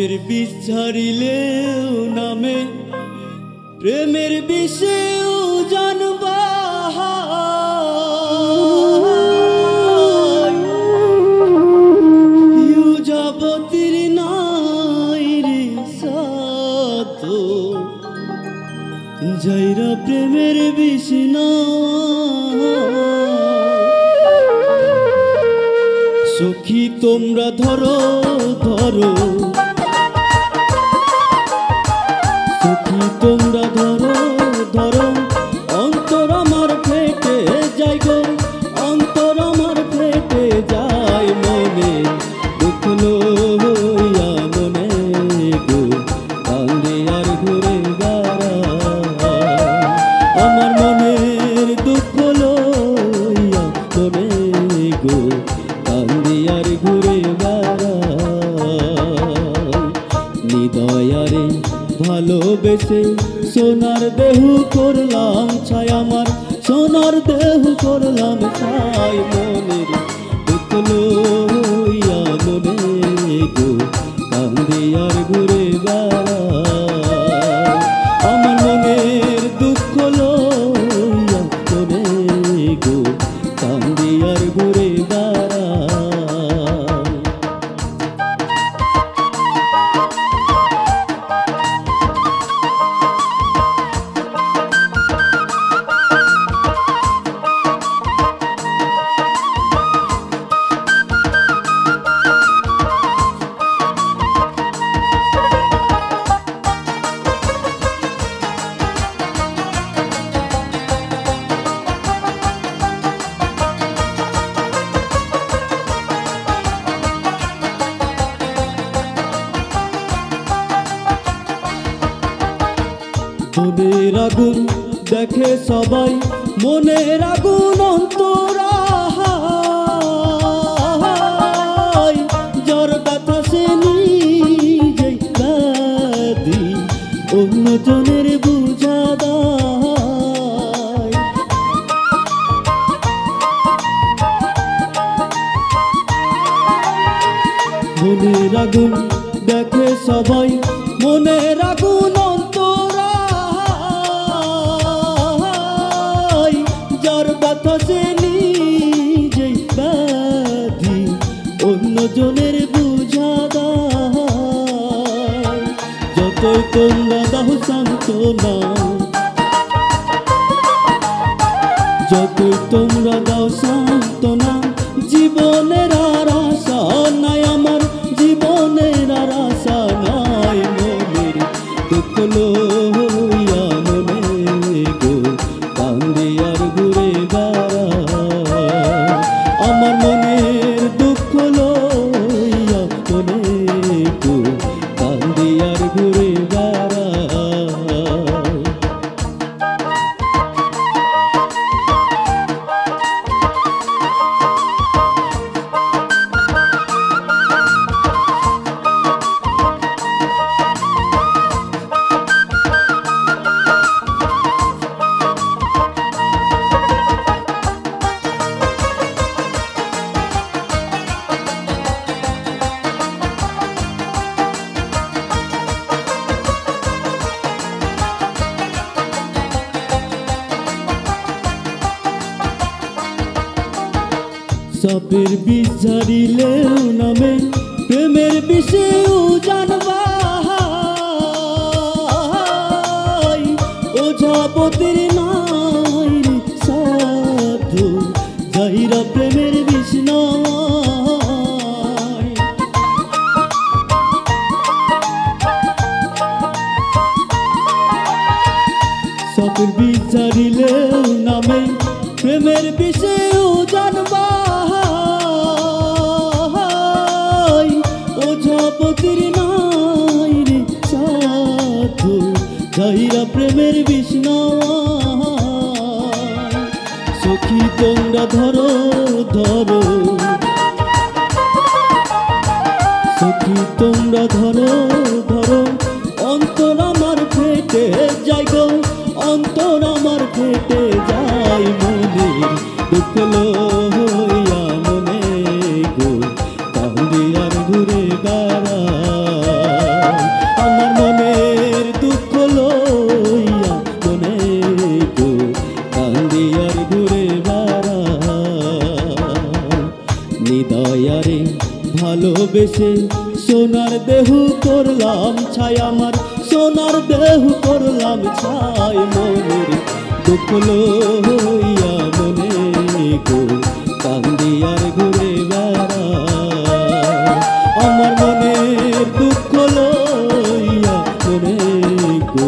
সবের বিষ ঝাড়িলেও নামে প্রেমের বিষেও জানবা যাবতীর নাই রে সাত যাইরা প্রেমের বিষ না সখী তোমরা ধরো ধরো সখী তোমরা ধরো ধরো অন্তর আমার ফেটে যায় গো অন্তর আমার ফেটে যায় মনে দুঃখ লইয়া মনে গো কান্দে আর ঘুরে বেড়ায় আমার মনের দুঃখ লইয়া মনে গো কান্দে আর ঘুরে বেড়ায় নিদয়ারে ভালোবেসে সোনার দেহ করলাম ছাই আমার সোনার দেহ করলাম ছাই মনের দুঃখ লইয়া মনে গো কান্দে আর ঘুরে বেড়ায় আমার মনের দুঃখ লইয়া মনে গো কান্দে আর ঘুরে বেড়ায় মনের আগুন দেখে সবাই মনের আগুন অন্তরায় যার ব্যথা সে নিজেই ব্যাধি অন্যজনের বুঝা দেয় মনের আগুন দেখে সবাই মনের আগুন নিজেই ব্যাধি অন্যজনের বুঝা দেয় যতই তোমরা দাও সান্ত্বনা যতই তোমরা দাও সান্ত্বনা জীবনের আর আশা নাই আমার জীবনের আর আশা নাই মনের দুঃখ লইয়া মনে গো কান্দে আর ঘুরে বেড়ায় আমার মনের দুঃখ লইয়া মনে গো কান্দে আর ঘুরে বেড়ায় সবের বিষ ঝাড়িলেও নামে প্রেমের বিষেও জানবা ও যাবতীর নাই রে সাধু যাইরা প্রেমের বিষ নয় সবের বিষ ঝাড়িলেও নামে প্রেমের বিষেও জানবা যাবতীর নাই রে সাধু যাইরা প্রেমের বিষ নয় সখী তোমরা ধরো ধরো সখী তোমরা ধরো ধরো অন্তর আমার ফেটে যায় গো অন্তর আমার ফেটে যায় মনের দুঃখ লইয়া মনে গো কান্দে আর ঘুরে বেড়ায় ভালোবেসে সোনার দেহ করলাম ছাই, আমার সোনার দেহ করলাম ছাই। মনের দুঃখ লইয়া মনে গো কান্দি আর ঘুরে বেড়াই, আমার মনের দুঃখ লইয়া মনে গো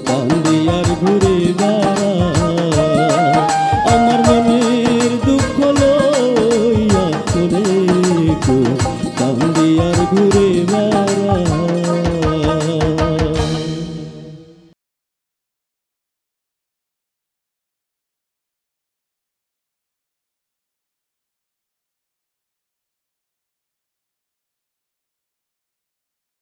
কান্দি আর ঘুরে বেড়াই, আমার মনের দুঃখ লইয়া মনে গো কান্দি আর ঘুরে বেড়াই।